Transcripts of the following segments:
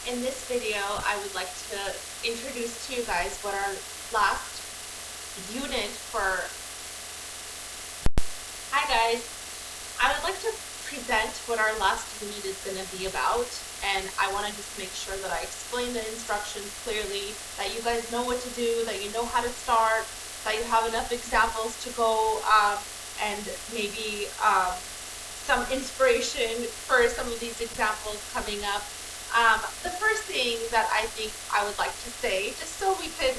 In this video, I would like to introduce to you guys what our last unit for. Hi guys, I would like to present what our last unit is going to be about, and I want to just make sure that I explain the instructions clearly, that you guys know what to do, that you know how to start, that you have enough examples to go and maybe some inspiration for some of these examples coming up. The first thing that I think I would like to say, just so we could,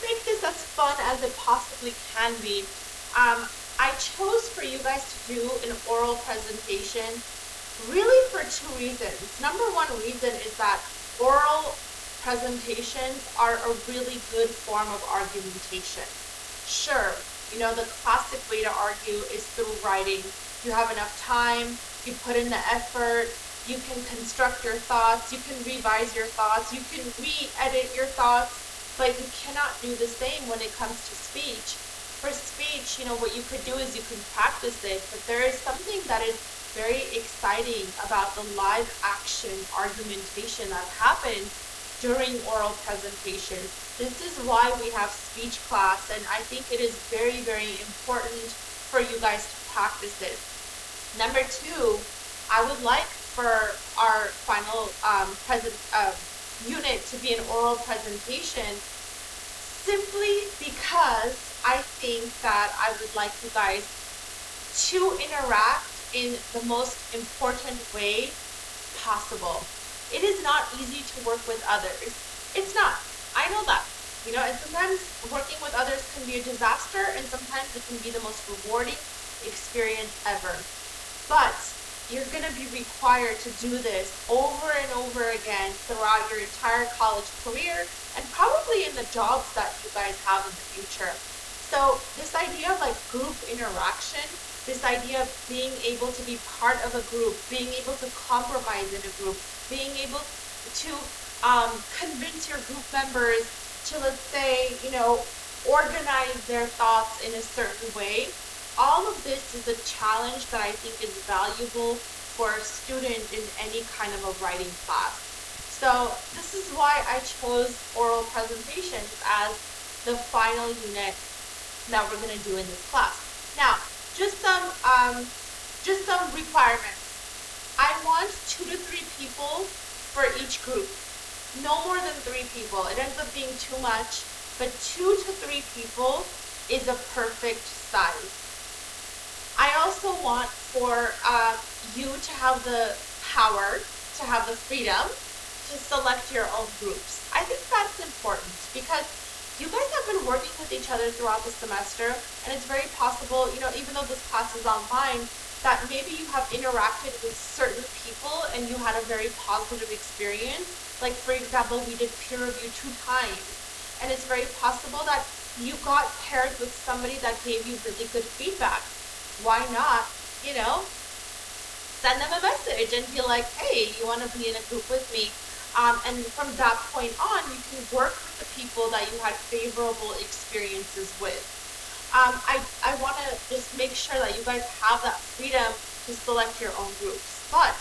make this as fun as it possibly can be, I chose for you guys to do an oral presentation really for two reasons. Number one reason is that oral presentations are a really good form of argumentation. Sure, the classic way to argue is through writing. You have enough time, you put in the effort, you can construct your thoughts, you can revise your thoughts, you can re-edit your thoughts, but you cannot do the same when it comes to speech. For speech, what you could do is you can practice it, but there is something that is very exciting about the live action argumentation that happens during oral presentations. This is why we have speech class, and I think it is very, very important for you guys to practice it. Number two, I would like for our final unit to be an oral presentation, simply because I think that I would like you guys to interact in the most important way possible. It is not easy to work with others. It's not. I know that. And sometimes working with others can be a disaster, and sometimes it can be the most rewarding experience ever. But you're going to be required to do this over and over again throughout your entire college career, and probably in the jobs that you guys have in the future. So this idea of group interaction, this idea of being able to be part of a group, being able to compromise in a group, being able to convince your group members to, let's say, organize their thoughts in a certain way. All of this is a challenge that I think is valuable for a student in any kind of a writing class. So this is why I chose oral presentations as the final unit that we're going to do in this class. Now, just some requirements. I want 2 to 3 people for each group. No more than 3 people. It ends up being too much, but 2 to 3 people is a perfect size. I also want for you to have the power, to have the freedom to select your own groups. I think that's important because you guys have been working with each other throughout the semester, and it's very possible, even though this class is online, that maybe you have interacted with certain people and you had a very positive experience. Like, for example, we did peer review 2 times, and it's very possible that you got paired with somebody that gave you really good feedback. Why not, send them a message and be like, hey, you want to be in a group with me? And from that point on, you can work with the people that you had favorable experiences with. I want to just make sure that you guys have that freedom to select your own groups. But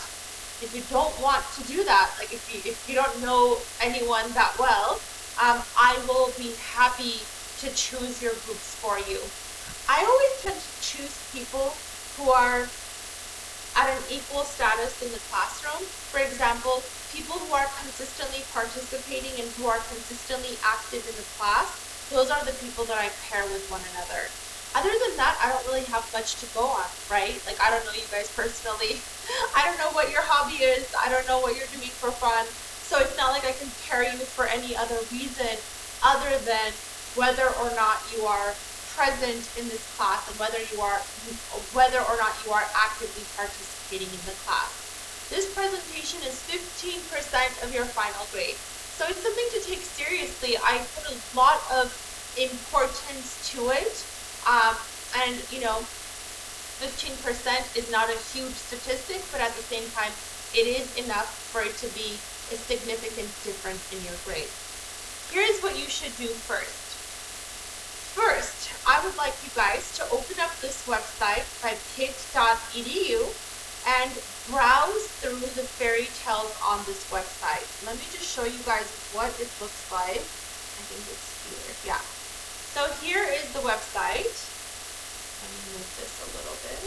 if you don't want to do that, like if you don't know anyone that well, I will be happy to choose your groups for you. I always tend to choose people who are at an equal status in the classroom. For example, people who are consistently participating and who are consistently active in the class, those are the people that I pair with one another. Other than that, I don't really have much to go on, right? Like, I don't know you guys personally. I don't know what your hobby is. I don't know what you're doing for fun. So it's not like I can pair you for any other reason other than whether or not you are present in this class and whether or not you are actively participating in the class. This presentation is 15% of your final grade. So it's something to take seriously. I put a lot of importance to it. And 15% is not a huge statistic, but at the same time, it is enough for it to be a significant difference in your grade. Here's what you should do first. First, I would like you guys to open up this website by pitt.edu and browse through the fairy tales on this website. Let me just show you guys what it looks like. I think it's here. Yeah. So here is the website. Let me move this a little bit.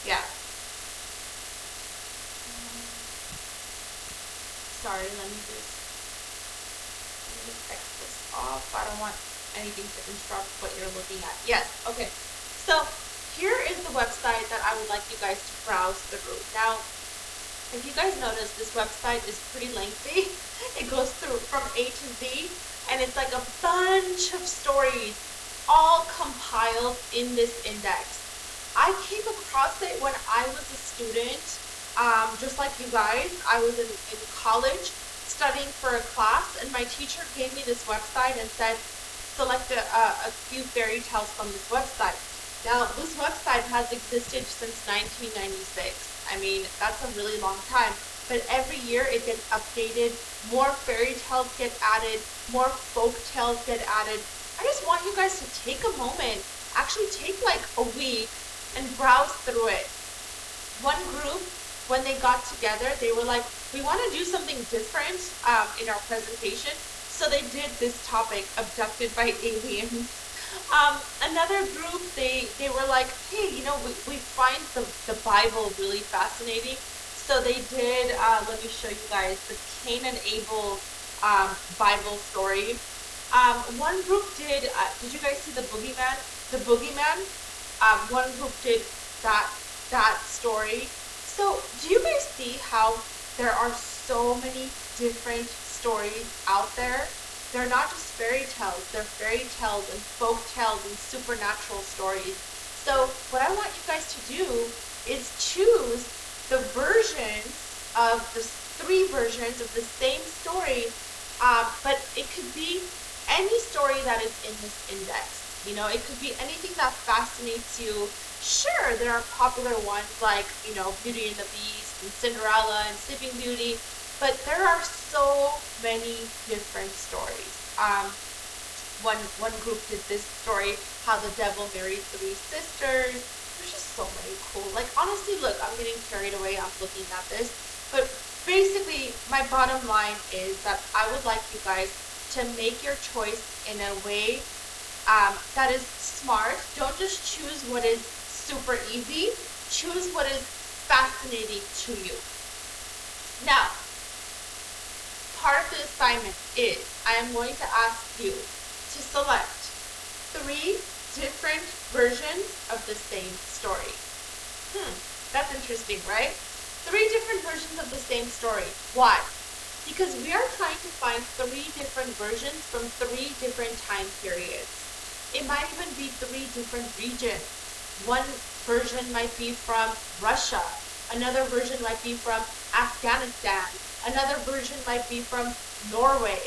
Yeah. Sorry, let me just X this off. I don't want anything to interrupt what you're looking at. Yes, okay. So here is the website that I would like you guys to browse through. Now, if you guys notice, this website is pretty lengthy. It goes through from A to Z, and it's like a bunch of stories all compiled in this index. I came across it when I was a student, just like you guys. I was in college studying for a class, and my teacher gave me this website and said, select a few fairy tales from this website. Now, this website has existed since 1996. I mean, that's a really long time. But every year it gets updated. More fairy tales get added. More folk tales get added. I just want you guys to take a moment, actually take like a week and browse through it. One group, when they got together, they were like, we want to do something different in our presentation. So they did this topic, abducted by aliens. Another group, they were like, hey, you know, we find the Bible really fascinating. So they did, let me show you guys, the Cain and Abel Bible story. One group did you guys see the boogeyman? The boogeyman? One group did that story. So do you guys see how there are so many different stories out there? They're not just fairy tales, they're fairy tales and folk tales and supernatural stories. So what I want you guys to do is choose the versions of the 3 versions of the same story, but it could be any story that is in this index. You know, it could be anything that fascinates you. Sure, there are popular ones like, you know, Beauty and the Beast and Cinderella and Sleeping Beauty, but there are so many different stories. One group did this story, how the devil married 3 sisters. There's just so many cool. Like, honestly, look, I'm getting carried away. I'm looking at this. But basically, my bottom line is that I would like you guys to make your choice in a way that is smart. Don't just choose what is super easy. Choose what is fascinating to you. Now, part of the assignment is I am going to ask you to select 3 different versions of the same story. That's interesting, right? 3 different versions of the same story. Why? Because we are trying to find 3 different versions from 3 different time periods. It might even be 3 different regions. One version might be from Russia. Another version might be from Afghanistan. Another version might be from Norway.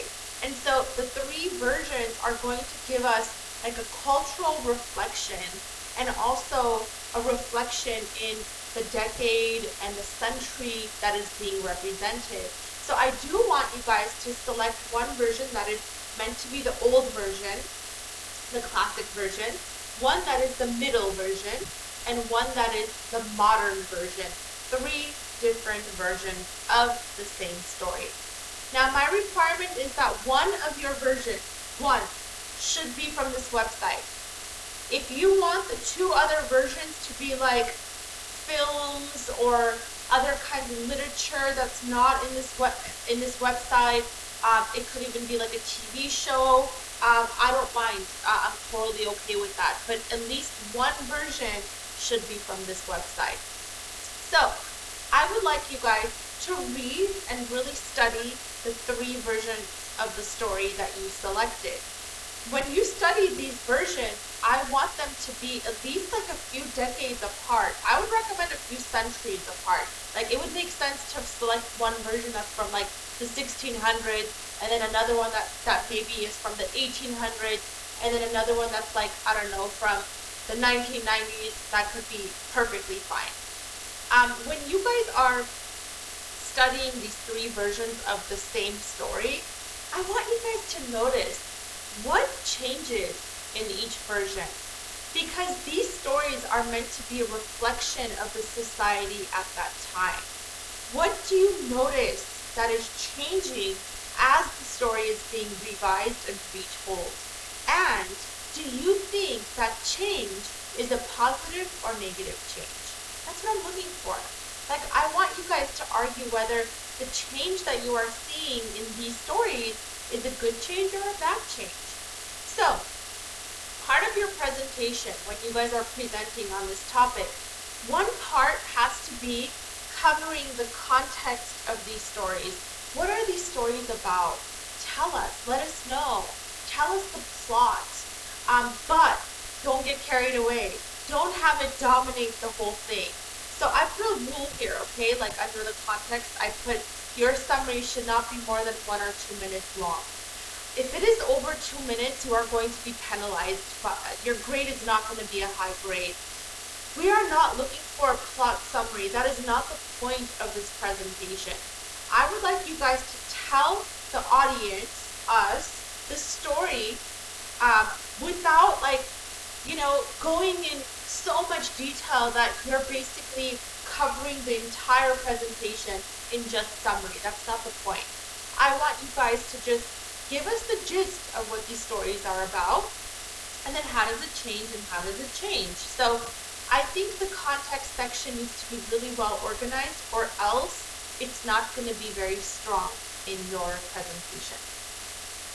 And so the 3 versions are going to give us like a cultural reflection and also a reflection in the decade and the century that is being represented. So I do want you guys to select one version that is meant to be the old version, the classic version, one that is the middle version, and one that is the modern version. 3 different versions of the same story. Now, my requirement is that one of your versions, should be from this website. If you want the 2 other versions to be like films or other kinds of literature that's not in this website, it could even be like a TV show. I don't mind. I'm totally okay with that. But at least one version should be from this website. So I would like you guys to read and really study the 3 versions of the story that you selected. When you study these versions, I want them to be at least like a few decades apart. I would recommend a few centuries apart. Like, it would make sense to select one version that's from like the 1600s, and then another one that maybe is from the 1800s, and then another one that's like, I don't know, from the 1990s. That could be perfectly fine. When you guys are studying these 3 versions of the same story, I want you guys to notice what changes in each version. because these stories are meant to be a reflection of the society at that time. What do you notice that is changing as the story is being revised and retold? And do you think that change is a positive or negative change? That's what I'm looking for. Like, I want you guys to argue whether the change that you are seeing in these stories is a good change or a bad change. So, part of your presentation, when you guys are presenting on this topic, one part has to be covering the context of these stories. What are these stories about? Tell us, let us know. Tell us the plot. But don't get carried away. Don't have it dominate the whole thing. So I put a rule here, okay? Like under the context, I put your summary should not be more than 1 or 2 minutes long. If it is over 2 minutes, you are going to be penalized, but your grade is not going to be a high grade. We are not looking for a plot summary. That is not the point of this presentation. I would like you guys to tell the audience, us, the story without going in so much detail that you're basically covering the entire presentation in just summary. That's not the point. I want you guys to just give us the gist of what these stories are about, and then how does it change and how does it change. So I think the context section needs to be really well organized, or else it's not going to be very strong in your presentation.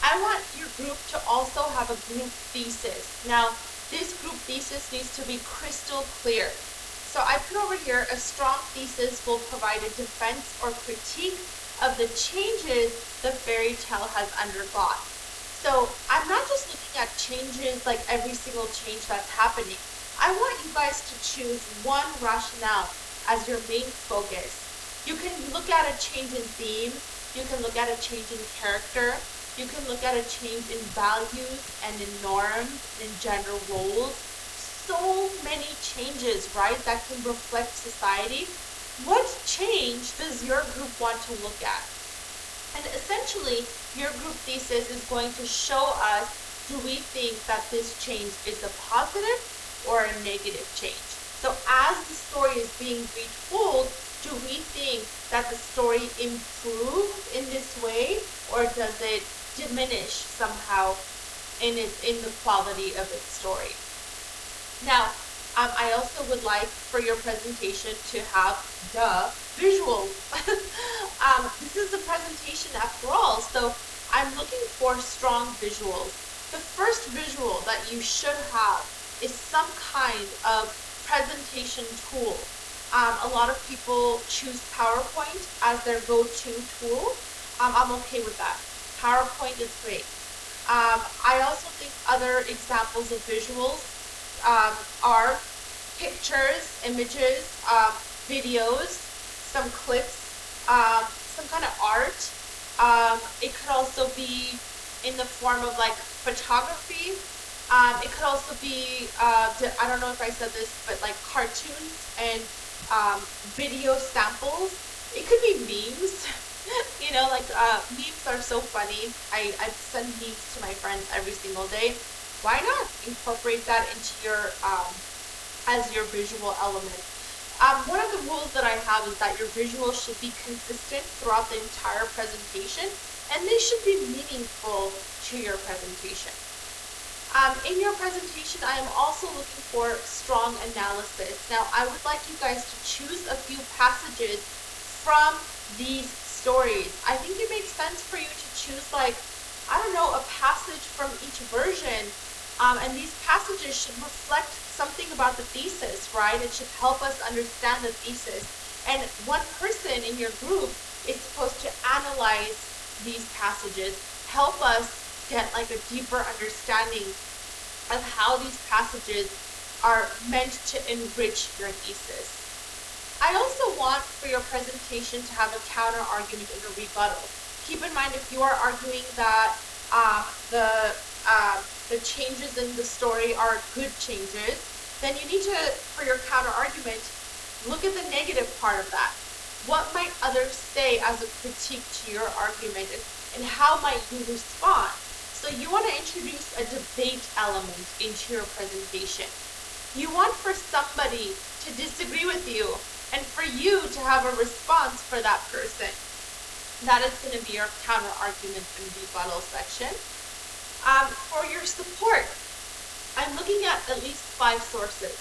I want your group to also have a group thesis. Now, this group thesis needs to be crystal clear. So I put over here, a strong thesis will provide a defense or critique of the changes the fairy tale has undergone. So I'm not just looking at changes, like every single change that's happening. I want you guys to choose one rationale as your main focus. You can look at a change in theme, you can look at a change in character, you can look at a change in values and in norms, in gender roles. So many changes, right, that can reflect society. What change does your group want to look at? And essentially, your group thesis is going to show us, do we think that this change is a positive or a negative change? So as the story is being retold, do we think that the story improved in this way, or does it diminish somehow in the quality of its story? Now, I also would like for your presentation to have visuals. This is a presentation after all, so I'm looking for strong visuals. The first visual that you should have is some kind of presentation tool. A lot of people choose PowerPoint as their go-to tool. I'm okay with that. PowerPoint is great. I also think other examples of visuals are pictures, images, videos, some clips, some kind of art. It could also be in the form of like photography. It could also be, I don't know if I said this, but like cartoons and video samples. It could be memes. Memes are so funny. I send memes to my friends every single day. Why not incorporate that into your as your visual element? One of the rules that I have is that your visuals should be consistent throughout the entire presentation, and they should be meaningful to your presentation. In your presentation, I am also looking for strong analysis. Now, I would like you guys to choose a few passages from these stories. I think it makes sense for you to choose, like, I don't know, a passage from each version. And these passages should reflect something about the thesis, right? It should help us understand the thesis. And one person in your group is supposed to analyze these passages, help us get like a deeper understanding of how these passages are meant to enrich your thesis. I also want for your presentation to have a counter argument and a rebuttal. Keep in mind, if you are arguing that the changes in the story are good changes, then you need to, for your counter argument, look at the negative part of that. What might others say as a critique to your argument, and how might you respond? So you want to introduce a debate element into your presentation. You want for somebody to disagree with you and for you to have a response for that person. That is going to be your counter argument and rebuttal section. For your support, I'm looking at least 5 sources.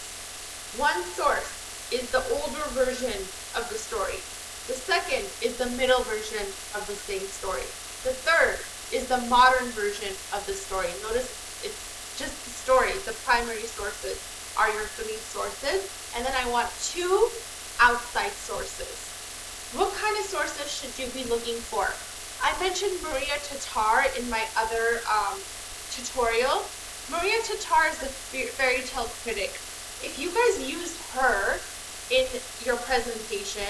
One source is the older version of the story. The second is the middle version of the same story. The third is the modern version of the story. Notice it's just the story. The primary sources are your 3 sources. And then I want 2 outside sources. What kind of sources should you be looking for? I mentioned Maria Tatar in my other tutorial. Maria Tatar is a fairy tale critic. If you guys use her in your presentation,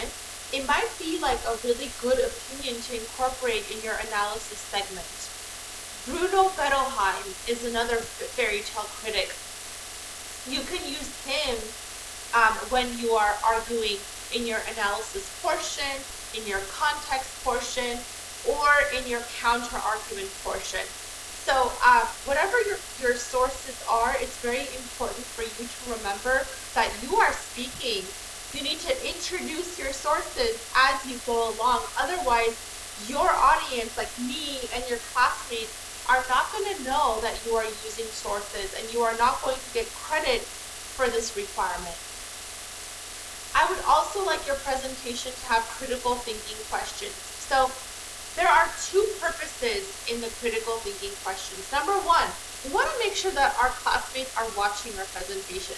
it might be like a really good opinion to incorporate in your analysis segment. Bruno Bettelheim is another fairy tale critic. You can use him when you are arguing in your analysis portion, in your context portion, or in your counter argument portion. So whatever your sources are, it's very important for you to remember that you are speaking. You need to introduce your sources as you go along. Otherwise, your audience, like me and your classmates, are not going to know that you are using sources, and you are not going to get credit for this requirement. I would also like your presentation to have critical thinking questions. So there are 2 purposes in the critical thinking questions. Number 1, we want to make sure that our classmates are watching our presentation.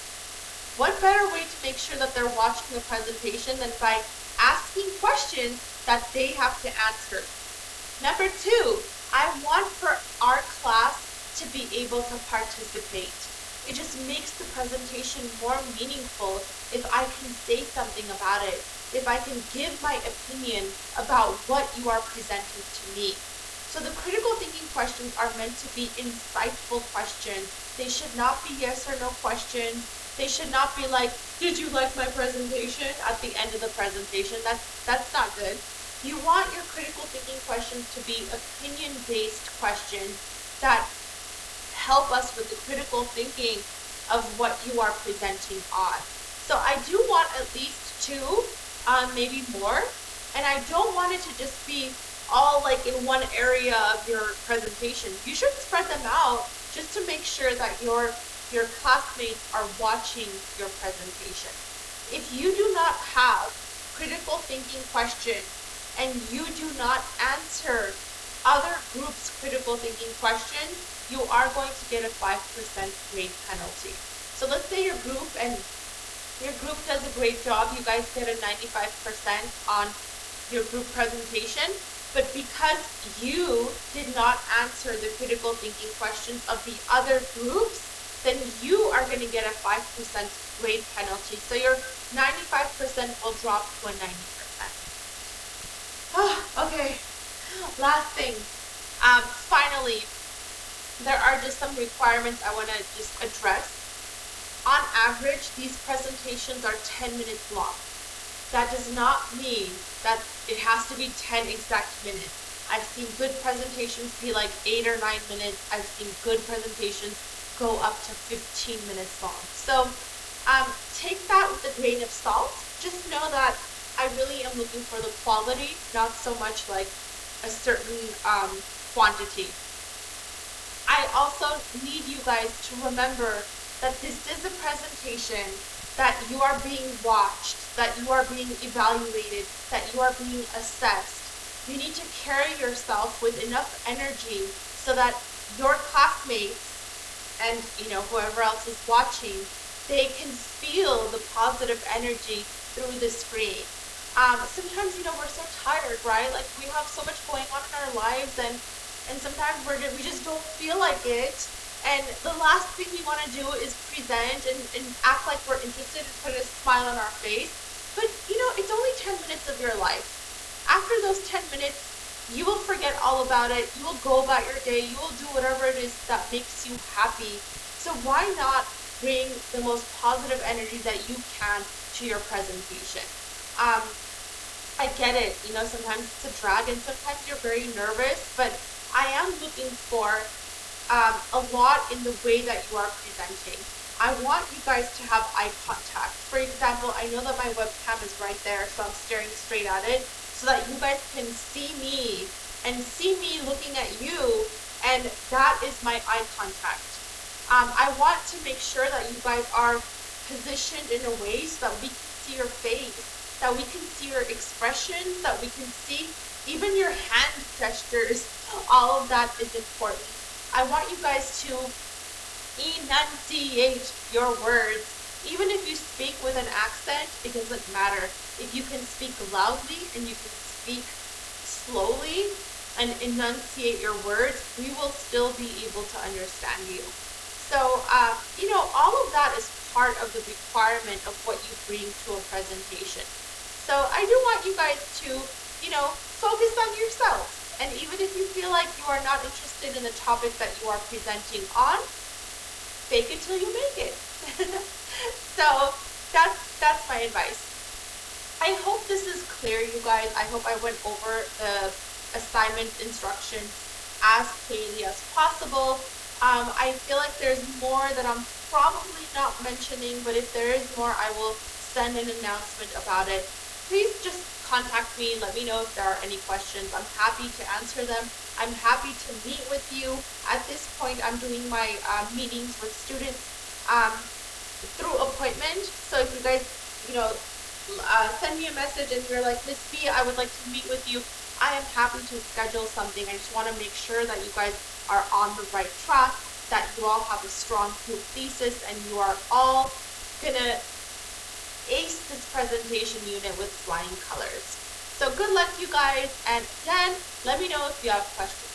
What better way to make sure that they're watching the presentation than by asking questions that they have to answer? Number 2, I want for our class to be able to participate. It just makes the presentation more meaningful if I can say something about it, if I can give my opinion about what you are presenting to me. So the critical thinking questions are meant to be insightful questions. They should not be yes or no questions. They should not be like, did you like my presentation at the end of the presentation? That's not good. You want your critical thinking questions to be opinion-based questions that help us with the critical thinking of what you are presenting on. So I do want at least 2, maybe more, and I don't want it to just be all like in one area of your presentation. You should spread them out just to make sure that your classmates are watching your presentation. If you do not have critical thinking questions and you do not answer other groups' critical thinking questions, you are going to get a 5% grade penalty. So let's say your group does a great job, you guys get a 95% on your group presentation, but because you did not answer the critical thinking questions of the other groups, then you are going to get a 5% grade penalty. So your 95% will drop to a 90%. Okay, last thing. Finally, there are just some requirements I want to just address. On average, these presentations are 10 minutes long. That does not mean that it has to be 10 exact minutes. I've seen good presentations be like 8 or 9 minutes. I've seen good presentations go up to 15 minutes long. So take that with a grain of salt. Just know that I really am looking for the quality, not so much like a certain quantity. I also need you guys to remember that this is a presentation, that you are being watched, that you are being evaluated, that you are being assessed. You need to carry yourself with enough energy so that your classmates and whoever else is watching, they can feel the positive energy through the screen. Sometimes we're so tired, right? Like we have so much going on in our lives, and sometimes we just don't feel like it. And the last thing we want to do is present and act like we're interested and put a smile on our face. But it's only 10 minutes of your life. After those 10 minutes, you will forget all about it. You will go about your day. You will do whatever it is that makes you happy. So why not bring the most positive energy that you can to your presentation? I get it. Sometimes it's a drag and sometimes you're very nervous, but I am looking for a lot in the way that you are presenting. I want you guys to have eye contact. For example, I know that my webcam is right there, so I'm staring straight at it so that you guys can see me and see me looking at you, and that is my eye contact. I want to make sure that you guys are positioned in a way so that we can see your face, that we can see your expressions, that we can see even your hand gestures. All of that is important. I want you guys to enunciate your words. Even if you speak with an accent, it doesn't matter. If you can speak loudly and you can speak slowly and enunciate your words, we will still be able to understand you. So, all of that is part of the requirement of what you bring to a presentation. So I do want you guys to, focus on yourself. And even if you feel like you are not interested in the topic that you are presenting on, fake it till you make it. So that's my advice. I hope this is clear, you guys. I hope I went over the assignment instructions as clearly as possible. I feel like there's more that I'm probably not mentioning, but if there is more, I will send an announcement about it. Please just contact me. Let me know if there are any questions. I'm happy to answer them. I'm happy to meet with you. At this point, I'm doing my meetings with students through appointment. So if you guys, send me a message and you're like, Miss B, I would like to meet with you, I am happy to schedule something. I just want to make sure that you guys are on the right track, that you all have a strong group thesis, and you are all gonna ace this presentation unit with flying colors. So good luck, you guys, and again, let me know if you have questions.